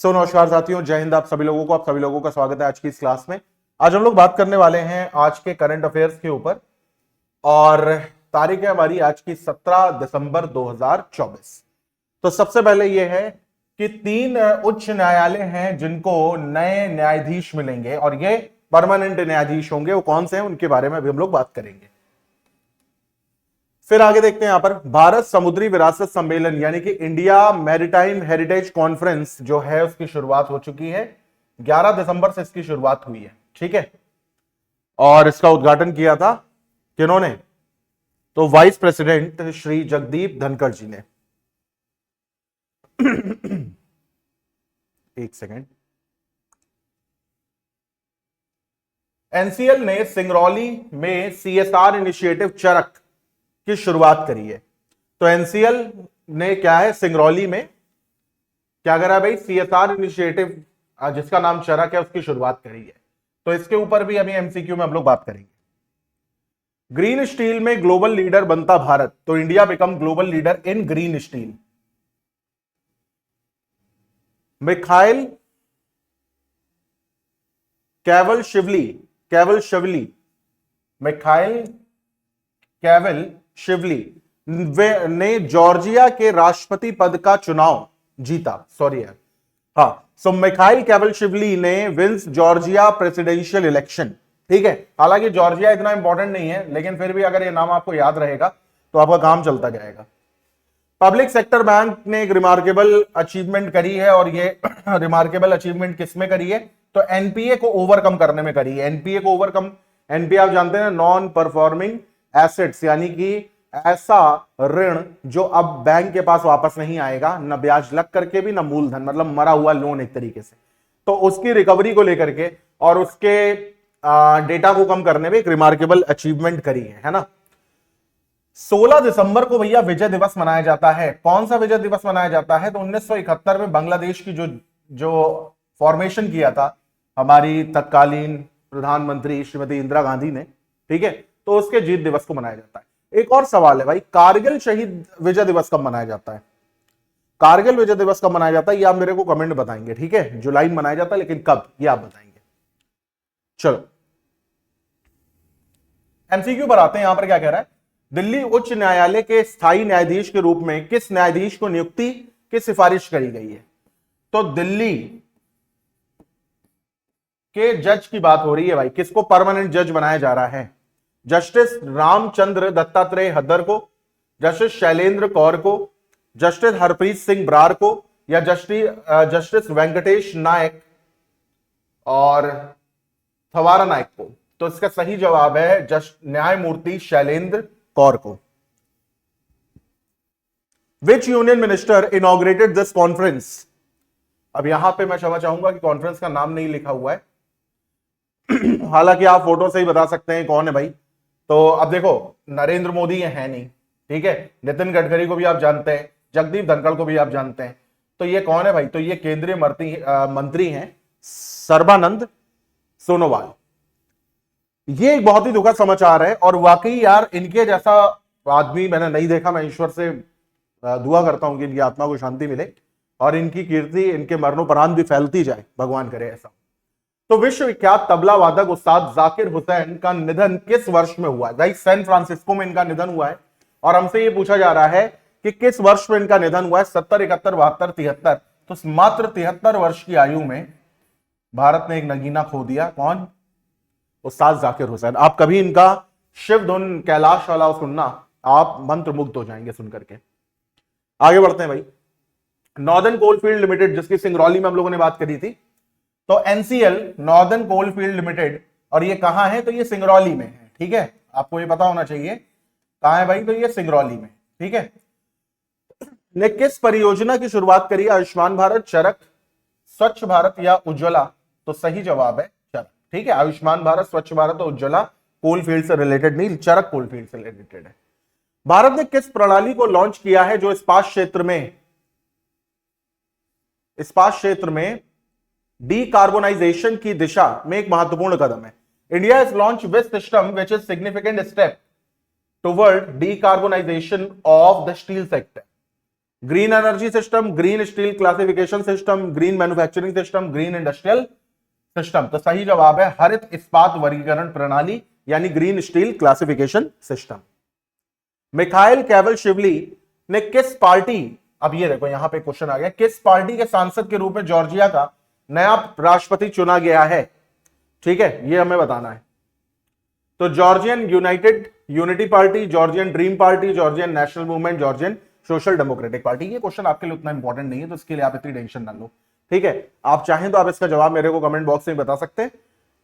सो नमस्कार साथियों, जय हिंद। आप सभी लोगों का स्वागत है आज की इस क्लास में। आज हम लोग बात करने वाले हैं आज के करंट अफेयर्स के ऊपर और तारीख है हमारी आज की 17 दिसंबर 2024। तो सबसे पहले यह है कि 3 उच्च न्यायालय हैं जिनको नए न्यायाधीश मिलेंगे और ये परमानेंट न्यायाधीश होंगे। वो कौन से हैं उनके बारे में भी हम लोग बात करेंगे। फिर आगे देखते हैं यहां पर भारत समुद्री विरासत सम्मेलन यानी कि इंडिया मैरीटाइम हेरिटेज कॉन्फ्रेंस जो है उसकी शुरुआत हो चुकी है। 11 दिसंबर से इसकी शुरुआत हुई है, ठीक है। और इसका उद्घाटन किया था किन्होंने? तो वाइस प्रेसिडेंट श्री जगदीप धनखड़ जी ने। एक सेकेंड। एनसीएल ने सिंगरौली में सीएसआर इनिशिएटिव चरक की शुरुआत करी है। तो एनसीएल ने क्या है, सिंगरौली में क्या करा भाई, सीएसआर इनिशिएटिव जिसका नाम चरक है उसकी शुरुआत करी है। तो इसके ऊपर भी अभी एमसीक्यू में हम लोग बात करेंगे। ग्रीन स्टील में ग्लोबल लीडर बनता भारत, तो India become global leader in green steel. Mikheil Kavelashvili ने जॉर्जिया के राष्ट्रपति पद का चुनाव जीता। सॉरी यार, हाँ। सो मिखाइल कैवल-शिवली ने विंस जॉर्जिया प्रेसिडेंशियल इलेक्शन, ठीक है। हालांकि जॉर्जिया इतना इंपॉर्टेंट नहीं है, लेकिन फिर भी अगर ये नाम आपको याद रहेगा तो आपका काम चलता जाएगा। पब्लिक सेक्टर बैंक ने एक रिमार्केबल अचीवमेंट करी है और ये रिमार्केबल अचीवमेंट किसमें करी है? तो एनपीए को ओवरकम करने में करी है। एनपीए आप जानते हैं, नॉन परफॉर्मिंग एसेट्स, यानी कि ऐसा ऋण जो अब बैंक के पास वापस नहीं आएगा, न ब्याज लग करके भी, न मूलधन, मतलब मरा हुआ लोन एक तरीके से। तो उसकी रिकवरी को लेकर के और उसके डेटा को कम करने में एक रिमार्केबल अचीवमेंट करी है ना। 16 दिसंबर को भैया विजय दिवस मनाया जाता है। कौन सा विजय दिवस मनाया जाता है? तो 1971 में बांग्लादेश की जो फॉर्मेशन किया था हमारी तत्कालीन प्रधानमंत्री श्रीमती इंदिरा गांधी ने, ठीक है, तो उसके जीत दिवस को मनाया जाता है। एक और सवाल है भाई, कारगिल शहीद विजय दिवस कब मनाया जाता है? कारगिल विजय दिवस कब मनाया जाता है ये आप मेरे को कमेंट बताएंगे, ठीक है। जुलाई में मनाया जाता है, लेकिन कब ये आप बताएंगे। चलो एमसीक्यू पर आते हैं। यहां पर क्या कह रहा है, दिल्ली उच्च न्यायालय के स्थायी न्यायाधीश के रूप में किस न्यायाधीश को नियुक्ति की सिफारिश करी गई है? तो दिल्ली के जज की बात हो रही है भाई। किसको परमानेंट जज बनाया जा रहा है? जस्टिस रामचंद्र दत्तात्रेय हद्दर को, जस्टिस शैलेंद्र कौर को, जस्टिस हरप्रीत सिंह बरार को, या जस्टिस वेंकटेश नायक और थवारा नायक को? तो इसका सही जवाब है न्यायमूर्ति शैलेंद्र कौर को। विच union minister inaugurated this conference? अब यहां पे मैं क्षमा चाहूंगा कि कॉन्फ्रेंस का नाम नहीं लिखा हुआ है। हालांकि आप फोटो से ही बता सकते हैं कौन है भाई। तो अब देखो, नरेंद्र मोदी ये है नहीं, ठीक है। नितिन गडकरी को भी आप जानते हैं, जगदीप धनखड़ को भी आप जानते हैं। तो ये कौन है भाई? तो ये केंद्रीय मंत्री हैं सर्बानंद सोनोवाल। ये एक बहुत ही दुखद समाचार है और वाकई यार इनके जैसा आदमी मैंने नहीं देखा। मैं ईश्वर से दुआ करता हूं कि इनकी आत्मा को शांति मिले और इनकी कीर्ति इनके मरणोपरांत भी फैलती जाए, भगवान करे ऐसा। तो विश्वविख्यात तबला वादक उस्ताद जाकिर हुसैन का निधन किस वर्ष में हुआ है? भाई सैन फ्रांसिस्को में इनका निधन हुआ है और हमसे ये पूछा जा रहा है कि किस वर्ष में इनका निधन हुआ है। 70, 71, 72, 73। तो मात्र 73 वर्ष की आयु में भारत ने एक नगीना खो दिया। कौन? उस्ताद जाकिर हुसैन। आप कभी इनका शिव धुन कैलाश वाला सुनना, आप मंत्रमुग्ध हो जाएंगे सुन करके। आगे बढ़ते हैं भाई। नॉर्दर्न कोलफील्ड लिमिटेड, जिसकी सिंगरौली में हम लोगों ने बात करी थी, तो एनसीएल नॉर्दर्न कोलफील्ड लिमिटेड, और ये कहां है? तो ये सिंगरौली में है, ठीक है। आपको ये पता होना चाहिए कहां है भाई। तो ये सिंगरौली में, ठीक है। ने किस परियोजना की शुरुआत करी? आयुष्मान भारत, चरक, स्वच्छ भारत या उज्ज्वला? तो सही जवाब है चरक, ठीक है। आयुष्मान भारत, स्वच्छ भारत और उज्ज्वला कोलफील्ड से रिलेटेड नहीं, चरक कोलफील्ड से रिलेटेड है। भारत ने किस प्रणाली को लॉन्च किया है जो इस्पात क्षेत्र में डीकार्बोनाइजेशन की दिशा में एक महत्वपूर्ण कदम है? India has launched which system which is significant step toward decarbonization of the steel sector. Green energy system, green steel classification system, green manufacturing system, green industrial system. तो सही जवाब है हरित इस्पात वर्गीकरण प्रणाली यानी green steel classification system. Mikheil Kavelashvili ने किस पार्टी, अब ये देखो यहां पे क्वेश्चन आ गया, किस पार्टी के सांसद के रूप में जॉर्जिया का नया राष्ट्रपति चुना गया है? ठीक है, ये हमें बताना है। तो Georgian United unity party, Georgian dream party, Georgian national movement, Georgian social democratic party. ये क्वेश्चन आपके लिए उतना इंपॉर्टेंट नहीं है, तो इसके लिए आप इतनी टेंशन ना लो। ठीक है, आप चाहें तो आप इसका जवाब मेरे को कमेंट बॉक्स में बता सकते हैं,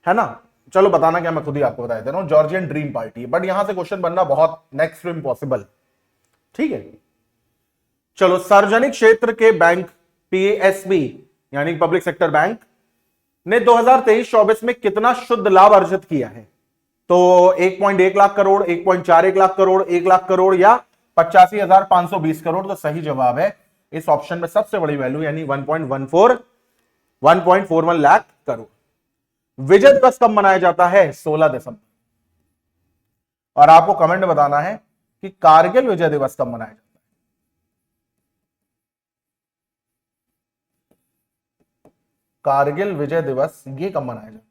है ना। चलो बताना क्या, मैं खुद ही आपको बता दे रहा हूं, जॉर्जियन ड्रीम पार्टी। बट यहां से क्वेश्चन बनना बहुत नेक्स्ट टू इम्पॉसिबल। ठीक है, चलो सार्वजनिक क्षेत्र के बैंक पीएसबी यानी पब्लिक सेक्टर बैंक ने 2023-24 में कितना शुद्ध लाभ अर्जित किया है? तो 1.1 लाख करोड़, 1.41 लाख करोड़, 1 लाख करोड़ या 85,520 करोड़। तो सही जवाब है इस ऑप्शन में सबसे बड़ी वैल्यू यानी 1.41 लाख करोड़। विजय दिवस कब मनाया जाता है? 16 दिसंबर। और आपको कमेंट बताना है कि कारगिल विजय दिवस कब मनाया जाता है। कारगिल विजय दिवस ये कब मनाया जाता है?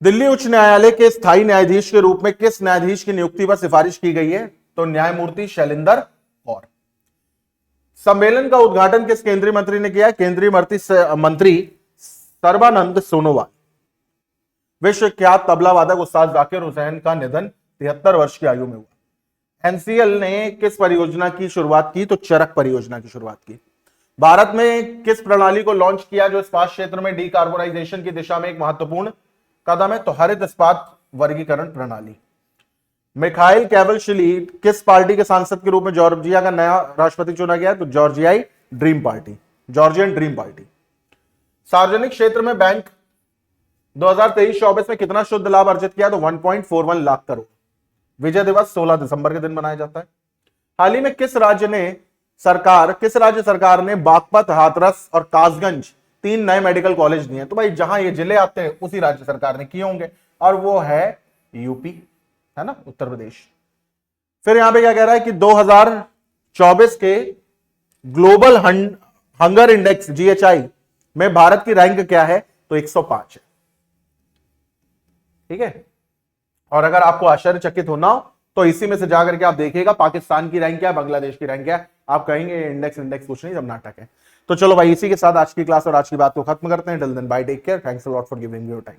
दिल्ली उच्च न्यायालय के स्थायी न्यायाधीश के रूप में किस न्यायाधीश की नियुक्ति पर सिफारिश की गई है? तो न्यायमूर्ति शैलेंद्र कौर। सम्मेलन का उद्घाटन किस केंद्रीय मंत्री ने किया? केंद्रीय मंत्री सर्बानंद सोनोवाल। विश्व ख्यात तबला वादक उस्ताद जाकिर हुसैन का निधन 73 वर्ष की आयु में हुआ। एनसीएल ने किस परियोजना की शुरुआत की? तो चरक परियोजना की शुरुआत की। भारत में किस प्रणाली को लॉन्च किया जो इस्पात क्षेत्र में डीकार्बोनाइजेशन की दिशा में एक महत्वपूर्ण कदम है? तो हरित इस्पात वर्गीकरण प्रणाली। मिखाइल कावलशिवली किस पार्टी के सांसद के रूप में जॉर्जिया का नया राष्ट्रपति चुना गया? तो जॉर्जियाई dream party, Georgian dream party. सार्वजनिक क्षेत्र में बैंक 2023-24 में कितना शुद्ध लाभ अर्जित किया? तो 1.41 लाख करोड़। विजय दिवस 16 दिसंबर के दिन मनाया जाता है। हाल ही में किस राज्य सरकार ने बागपत, हाथरस और कासगंज 3 नए मेडिकल कॉलेज दिए? तो भाई जहां ये जिले आते हैं उसी राज्य सरकार ने किए होंगे, और वो है यूपी, है ना, उत्तर प्रदेश। फिर यहां पे क्या कह रहा है कि 2024 के ग्लोबल हंगर इंडेक्स जीएचआई में भारत की रैंक क्या है? तो 105 है। ठीक है, और अगर आपको आश्चर्यचकित होना हो तो इसी में से जाकर के आप देखिएगा पाकिस्तान की रैंक क्या है, बांग्लादेश की रैंक क्या है। आप कहेंगे इंडेक्स कुछ नहीं, सब नाटक है। तो चलो भाई, इसी के साथ आज की क्लास और आज की बात को खत्म करते हैं। Till then bye, take care, thanks a lot for giving your time.